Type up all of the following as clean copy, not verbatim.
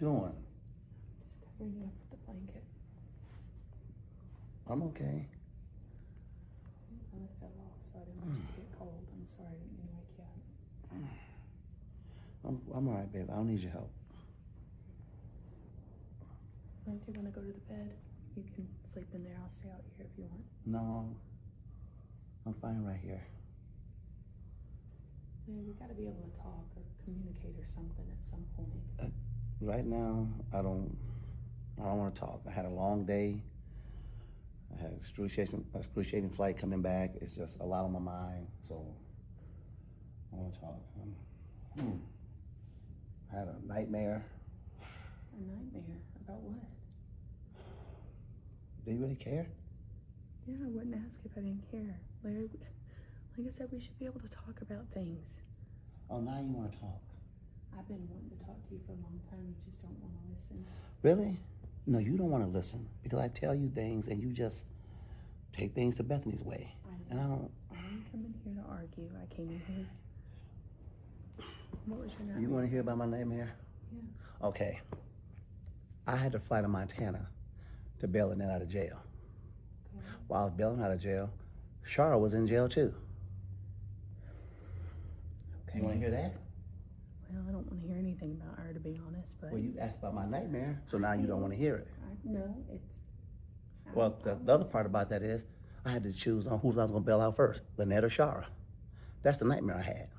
doing? Just covering you up with the blanket. I'm okay. Well, it fell off, so I didn't want you to get cold. I'm sorry, I didn't mean to wake you up. I'm all right, babe. I don't need your help. Well, if you want to go to the bed, you can sleep in there. I'll stay out here if you want. No, I'm fine right here. Yeah, we got to be able to talk or communicate or something at some point. Right now, I don't want to talk. I had a long day. I had excruciating flight coming back. It's just a lot on my mind, so I want to talk. I had a nightmare. A nightmare? About what? Do you really care? Yeah, I wouldn't ask if I didn't care. Larry, like I said, we should be able to talk about things. Oh, now you want to talk. I've been wanting to talk to you for a long time. You just don't want to listen. Really? No, you don't want to listen because I tell you things and you just take things to Bethany's way. And I don't. I didn't come in here to argue. I came in here. What was your nightmare? You want to hear about my nightmare? Yeah. Okay. I had to fly to Montana to bail Annette out of jail. Okay. While I was bailing out of jail, Shara was in jail too. Okay. You want to hear that? Well, I don't want to hear anything about her, to be honest, but... Well, you asked about my nightmare, so now you don't want to hear it. No, it's... Well, the other part about that is I had to choose on who I was going to bail out first, Lynette or Shara. That's the nightmare I had.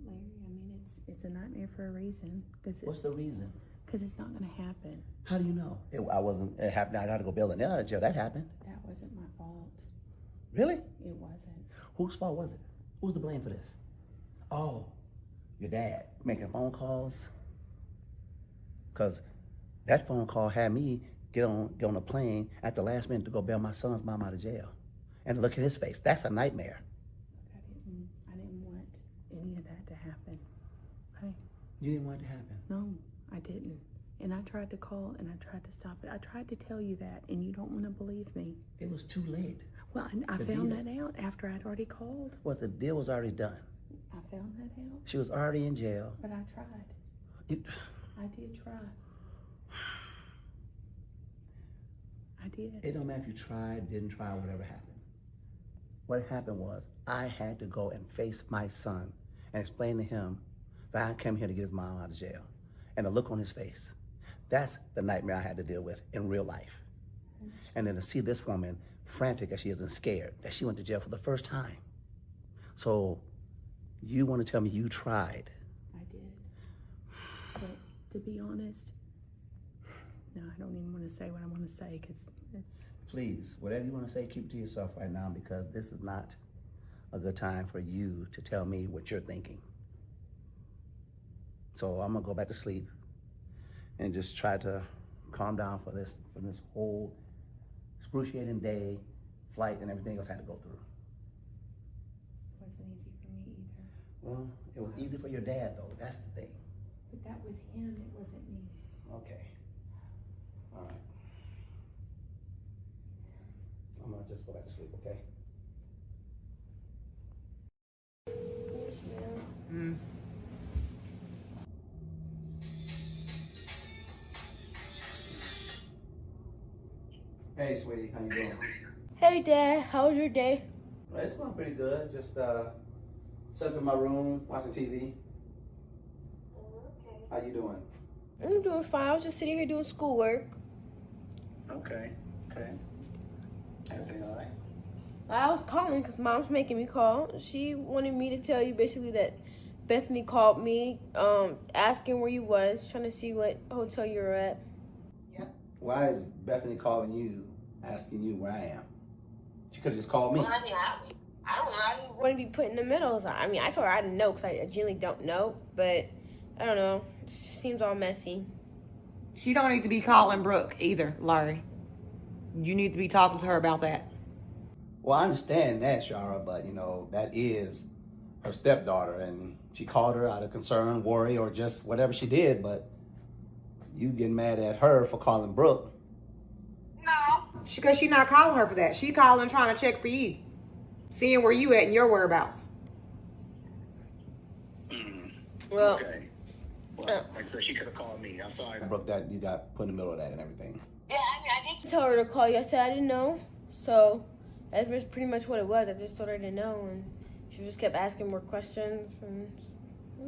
Larry, I mean, it's a nightmare for a reason. What's the reason? Because it's not going to happen. How do you know? It happened. I got to go bail Lynette out of jail. That happened. That wasn't my fault. Really? It wasn't. Whose fault was it? Who's to blame for this? Oh, your dad making phone calls. Because that phone call had me get on a plane at the last minute to go bail my son's mom out of jail. And look at his face. That's a nightmare. Look, I didn't want any of that to happen. Okay? You didn't want it to happen? No, I didn't. And I tried to call and I tried to stop it. I tried to tell you that and you don't want to believe me. It was too late. Well, I found that out after I'd already called. Well, the deal was already done. I found that out. She was already in jail. But I tried. I did try. I did. It don't matter if you tried, didn't try, whatever happened. What happened was I had to go and face my son and explain to him that I came here to get his mom out of jail. And the look on his face. That's the nightmare I had to deal with in real life. And then to see this woman frantic as she is and scared that she went to jail for the first time. So you want to tell me you tried? I did. But to be honest, no, I don't even want to say what I want to say because... Please, whatever you want to say, keep it to yourself right now because this is not a good time for you to tell me what you're thinking. So I'm going to go back to sleep and just try to calm down for this whole excruciating day, flight, and everything else I had to go through. It wasn't easy for me either. Well, it was easy for your dad, though. That's the thing. But that was him. It wasn't me. Okay. All right. I'm going to just go back to sleep, okay? Hey, sweetie, how you doing? Hey, Dad. How was your day? Well, it's going pretty good. Just sitting in my room, watching TV. How you doing? I'm doing fine. I was just sitting here doing schoolwork. Okay. Everything all right? I was calling because Mom's making me call. She wanted me to tell you basically that Bethany called me, asking where you was, trying to see what hotel you were at. Why is Bethany calling you, asking you where I am? She could have just called me. Well, I mean, I don't know. I didn't want to be put in the middle. So, I mean, I told her I didn't know because I generally don't know. But I don't know. It seems all messy. She don't need to be calling Brooke either, Larry. You need to be talking to her about that. Well, I understand that, Shara, but, that is her stepdaughter, and she called her out of concern, worry, or just whatever she did, but you getting mad at her for calling Brooke. No. Because she's not calling her for that. She calling trying to check for you. Seeing where you at and your whereabouts. Well, Okay. Well, like I said, she could have called me. I'm sorry, Brooke, that you got put in the middle of that and everything. Yeah, I mean, I did tell her to call you. I said I didn't know. So that's pretty much what it was. I just told her I didn't know, and she just kept asking more questions, and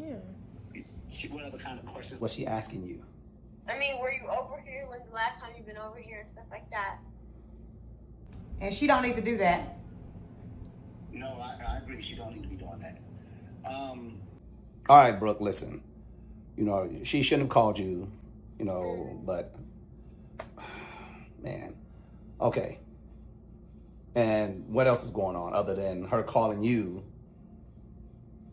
yeah. What other kind of questions was she asking you? I mean, were you over here? When's the last time you've been over here and stuff like that? And she don't need to do that. No, I agree. She don't need to be doing that. All right, Brooke, listen. You know, she shouldn't have called you, you know, but, man, okay. And what else was going on other than her calling you,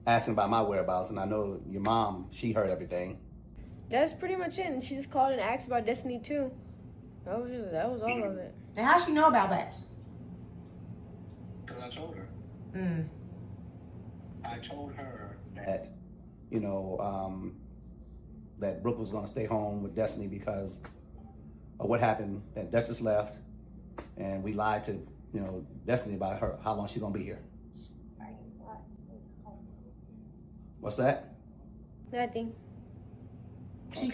asking about my whereabouts? And I know your mom, she heard everything. That's pretty much it. And she just called and asked about Destiny too. That was all of it. And how she know about that? Because I told her. Mm. I told her that, you know, that Brooke was going to stay home with Destiny because of what happened, that Duchess left, and we lied to, you know, Destiny about her, how long she's going to be here. What's that? Nothing. She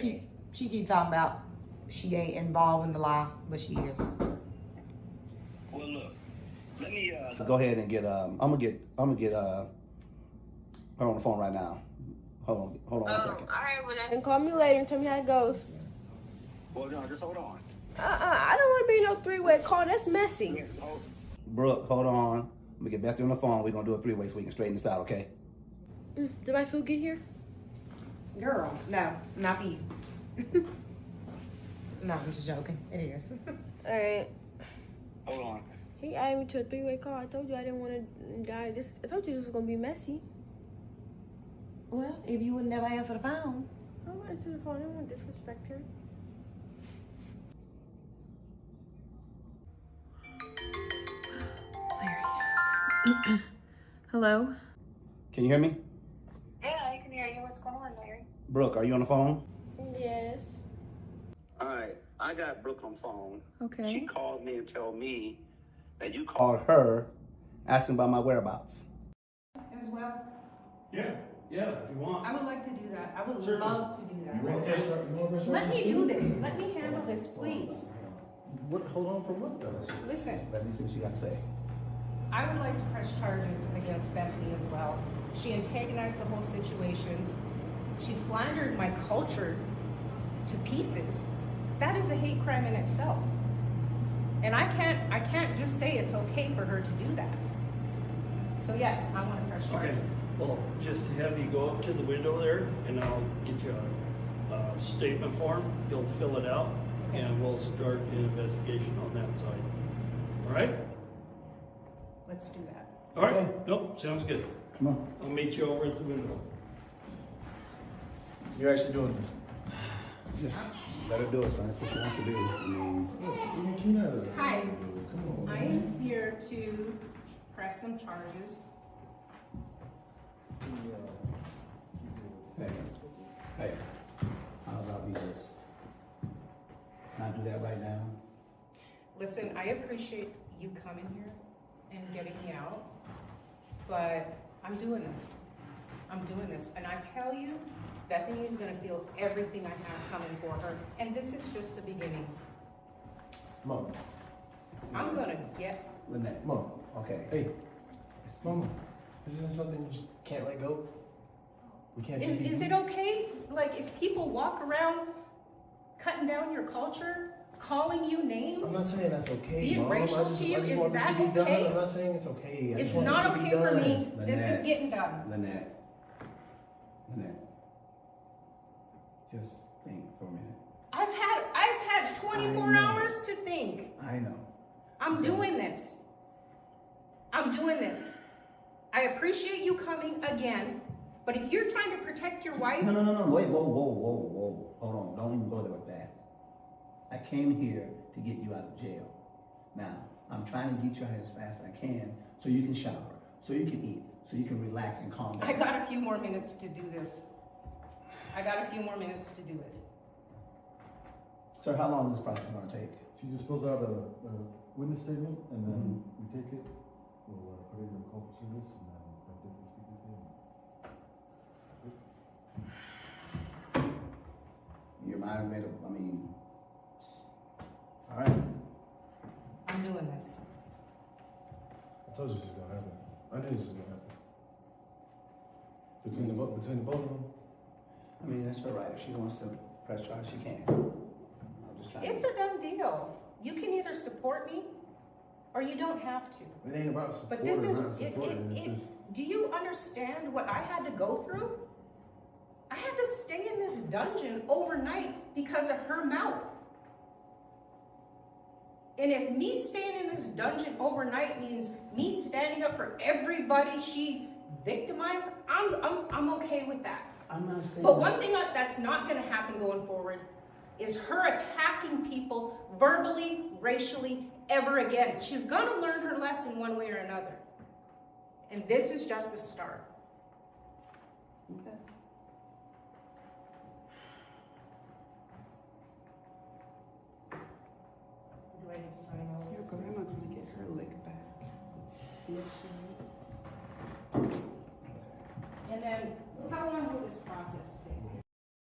keep talking about she ain't involved in the lie, but she is. Well, look, let me go ahead and get I'm gonna get her on the phone right now. Hold on one second. All right, well then call me later and tell me how it goes. Well, no, just hold on. I don't want to be no three-way call. That's messy. Brooke, hold on. I'm gonna get Bethany on the phone. We're gonna do a three-way so we can straighten this out, okay? Did my food get here? Girl, no, not for you. No, I'm just joking. It is. All right. Hold on. He added me to a three-way call. I told you I didn't want to die. I told you this was gonna be messy. Well, if you would never answer the phone. I don't want to answer the phone. I don't want to disrespect him. Hello? Can you hear me? Yeah, I can hear you. What's going on, Larry? Brooke, are you on the phone? Yes. All right. I got Brooke on the phone. Okay. She called me and told me that you called her asking about my whereabouts. As well, Yeah, if you want. I would like to do that. I would Certainly. love to do that. You want to Let me do this. Let me handle this, please. What, hold on for what though? Listen, Let me see what she got to say. I would like to press charges against Bethany as well. She antagonized the whole situation. She slandered my culture to pieces. That is a hate crime in itself. And I can't just say it's okay for her to do that. So yes, I want to press Okay, charges. well, just have you go up to the window there and I'll get you a statement form. You'll fill it out and we'll start an investigation on that side. All right? Let's do that. All right, Okay. nope, sounds good. Come on. I'll meet you over at the window. You're actually doing this. Just let her do it, son. That's what she wants to do. I mean, Hi, I am here to press some charges. hey, how about we just not do that right now? Listen, I appreciate you coming here and getting me out, but I'm doing this. I'm doing this. And I tell you, Bethany is gonna feel everything I have coming for her. And this is just the beginning. Mom, I'm gonna get, Lynette. Mom, Okay. hey, Mama, this isn't something you just can't let go. We can't just is it okay? Like, if people walk around cutting down your culture, calling you names? I'm not saying that's okay, Being Mom. racial I just to you, want is this to that be done. okay? I'm not saying it's okay. I It's just want this not to be okay for done. me. This is Lynette. getting done. Lynette. Just think for a minute. I've had 24 I know. hours to think. I know. I'm doing this. I'm doing this. I appreciate you coming again, but if you're trying to protect your wife, No. Wait, whoa. Hold on. Don't even go there with that. I came here to get you out of jail. Now, I'm trying to get you out here as fast as I can so you can shower, so you can eat, so you can relax and calm down. I got a few more minutes to do this. I got a few more minutes to do it. Sir, how long is this process going to take? She just fills out a witness statement, and then we take it, we'll put it in the call for service, and then I think we'll speak with you. I made a, I mean, all right. I'm doing this. I told you this was gonna happen. I knew this was gonna happen. Between the both of them. I mean, that's her right. If she wants to press charge, she can. I'm just trying It's to. a done deal. You can either support me or you don't have to. It ain't about support But this or is, not supporting. It's just, do you understand what I had to go through? I had to stay in this dungeon overnight because of her mouth. And if me staying in this dungeon overnight means me standing up for everybody she victimized, I'm okay with that. I'm not saying. But one thing that's not going to happen going forward is her attacking people verbally, racially, ever again. She's going to learn her lesson one way or another. And this is just the start. Okay.